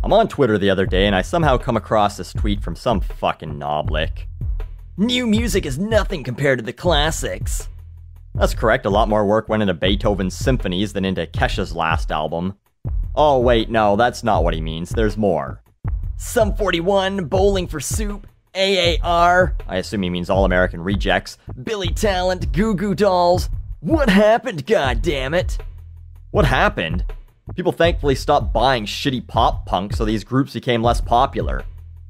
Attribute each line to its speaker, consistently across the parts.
Speaker 1: I'm on Twitter the other day and I somehow come across this tweet from some fucking knoblick. New music is nothing compared to the classics. That's correct, a lot more work went into Beethoven's symphonies than into Kesha's last album. Oh wait, no, that's not what he means, there's more. Sum 41, Bowling for Soup, AAR, I assume he means All American Rejects, Billy Talent, Goo Goo Dolls. What happened, goddammit? What happened? People thankfully stopped buying shitty pop punk, so these groups became less popular.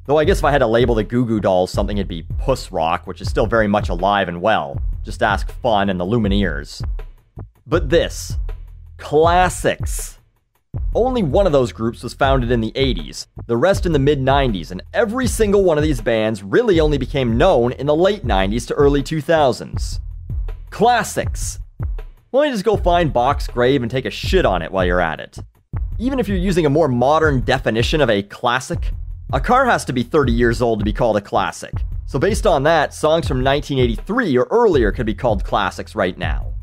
Speaker 1: Though I guess if I had to label the Goo Goo Dolls something, it'd be puss rock, which is still very much alive and well. Just ask Fun and the Lumineers. But this. Classics. Only one of those groups was founded in the 80s, the rest in the mid-90s, and every single one of these bands really only became known in the late 90s to early 2000s. Classics. Why don't you just go find Bach's grave and take a shit on it while you're at it? Even if you're using a more modern definition of a classic, a car has to be 30 years old to be called a classic. So based on that, songs from 1983 or earlier could be called classics right now.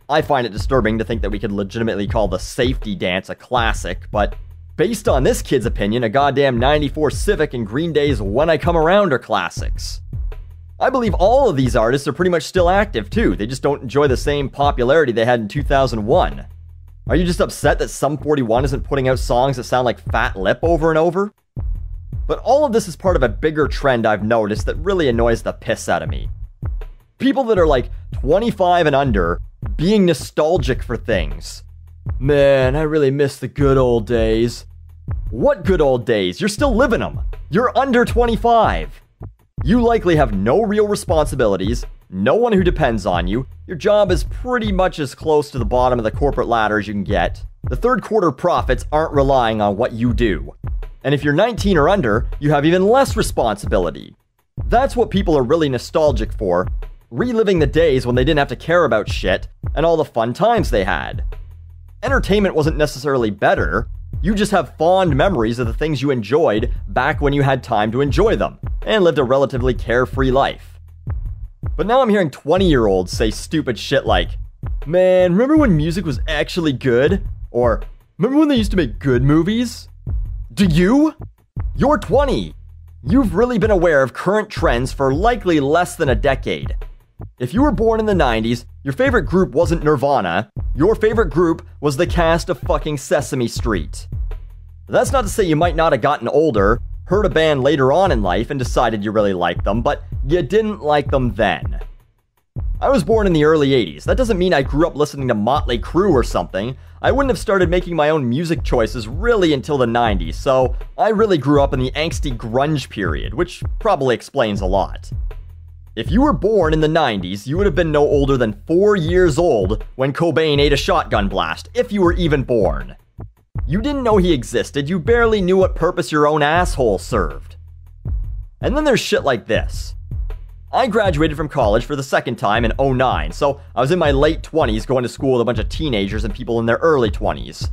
Speaker 1: I find it disturbing to think that we could legitimately call the Safety Dance a classic, but based on this kid's opinion, a goddamn 94 Civic and Green Day's When I Come Around are classics. I believe all of these artists are pretty much still active too, they just don't enjoy the same popularity they had in 2001. Are you just upset that Sum 41 isn't putting out songs that sound like Fat Lip over and over? But all of this is part of a bigger trend I've noticed that really annoys the piss out of me. People that are like 25 and under being nostalgic for things. Man, I really miss the good old days. What good old days? You're still living them. You're under 25. You likely have no real responsibilities, no one who depends on you, your job is pretty much as close to the bottom of the corporate ladder as you can get. The third quarter profits aren't relying on what you do. And if you're 19 or under, you have even less responsibility. That's what people are really nostalgic for, reliving the days when they didn't have to care about shit and all the fun times they had. Entertainment wasn't necessarily better, you just have fond memories of the things you enjoyed back when you had time to enjoy them, and lived a relatively carefree life. But now I'm hearing 20-year-olds say stupid shit like, man, remember when music was actually good? Or, remember when they used to make good movies? Do you? You're 20. You've really been aware of current trends for likely less than a decade. If you were born in the 90s, your favorite group wasn't Nirvana, your favorite group was the cast of fucking Sesame Street. That's not to say you might not have gotten older, heard a band later on in life and decided you really liked them, but you didn't like them then. I was born in the early 80s. That doesn't mean I grew up listening to Motley Crue or something. I wouldn't have started making my own music choices really until the 90s, so I really grew up in the angsty grunge period, which probably explains a lot. If you were born in the 90s, you would have been no older than 4 years old when Cobain ate a shotgun blast, if you were even born. You didn't know he existed, you barely knew what purpose your own asshole served. And then there's shit like this. I graduated from college for the second time in 2009, so I was in my late 20s going to school with a bunch of teenagers and people in their early 20s.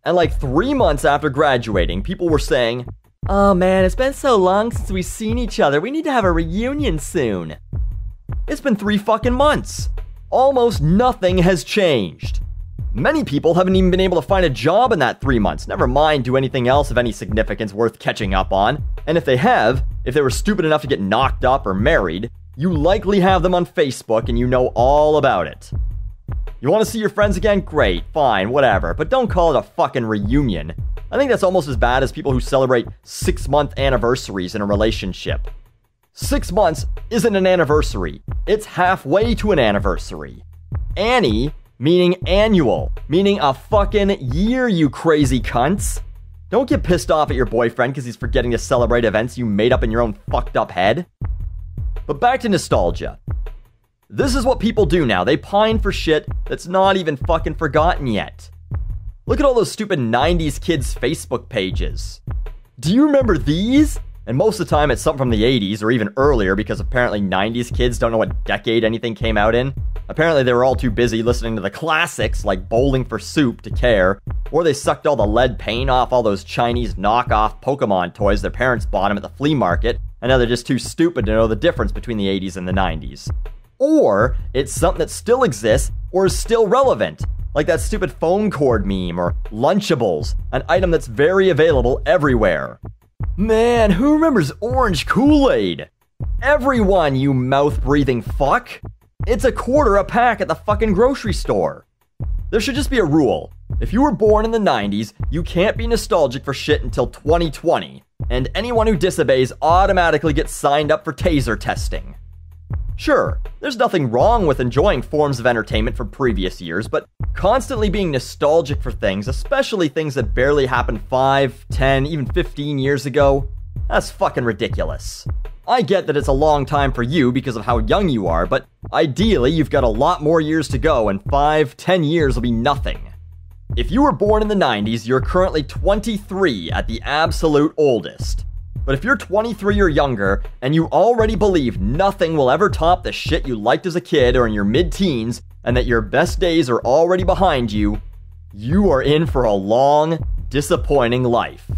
Speaker 1: And like 3 months after graduating, people were saying, oh man, it's been so long since we've seen each other, we need to have a reunion soon. It's been 3 fucking months. Almost nothing has changed. Many people haven't even been able to find a job in that 3 months, never mind do anything else of any significance worth catching up on. And if they have, if they were stupid enough to get knocked up or married, you likely have them on Facebook and you know all about it. You want to see your friends again? Great, fine, whatever, but don't call it a fucking reunion. I think that's almost as bad as people who celebrate 6-month anniversaries in a relationship. 6 months isn't an anniversary. It's halfway to an anniversary. Annie, meaning annual, meaning a fucking year, you crazy cunts. Don't get pissed off at your boyfriend because he's forgetting to celebrate events you made up in your own fucked up head. But back to nostalgia. This is what people do now. They pine for shit that's not even fucking forgotten yet. Look at all those stupid 90s kids' Facebook pages. Do you remember these? And most of the time it's something from the 80s or even earlier because apparently 90s kids don't know what decade anything came out in. Apparently they were all too busy listening to the classics like Bowling for Soup to care, or they sucked all the lead paint off all those Chinese knockoff Pokemon toys their parents bought them at the flea market, and now they're just too stupid to know the difference between the 80s and the 90s. Or it's something that still exists or is still relevant. Like that stupid phone cord meme or Lunchables, an item that's very available everywhere. Man, who remembers orange Kool-Aid? Everyone, you mouth-breathing fuck! It's $1 a pack at the fucking grocery store. There should just be a rule. If you were born in the 90s, you can't be nostalgic for shit until 2020, and anyone who disobeys automatically gets signed up for taser testing. Sure, there's nothing wrong with enjoying forms of entertainment from previous years, but constantly being nostalgic for things, especially things that barely happened 5, 10, even 15 years ago, that's fucking ridiculous. I get that it's a long time for you because of how young you are, but ideally you've got a lot more years to go, and 5, 10 years will be nothing. If you were born in the 90s, you're currently 23 at the absolute oldest. But if you're 23 or younger, and you already believe nothing will ever top the shit you liked as a kid or in your mid-teens, and that your best days are already behind you, you are in for a long, disappointing life.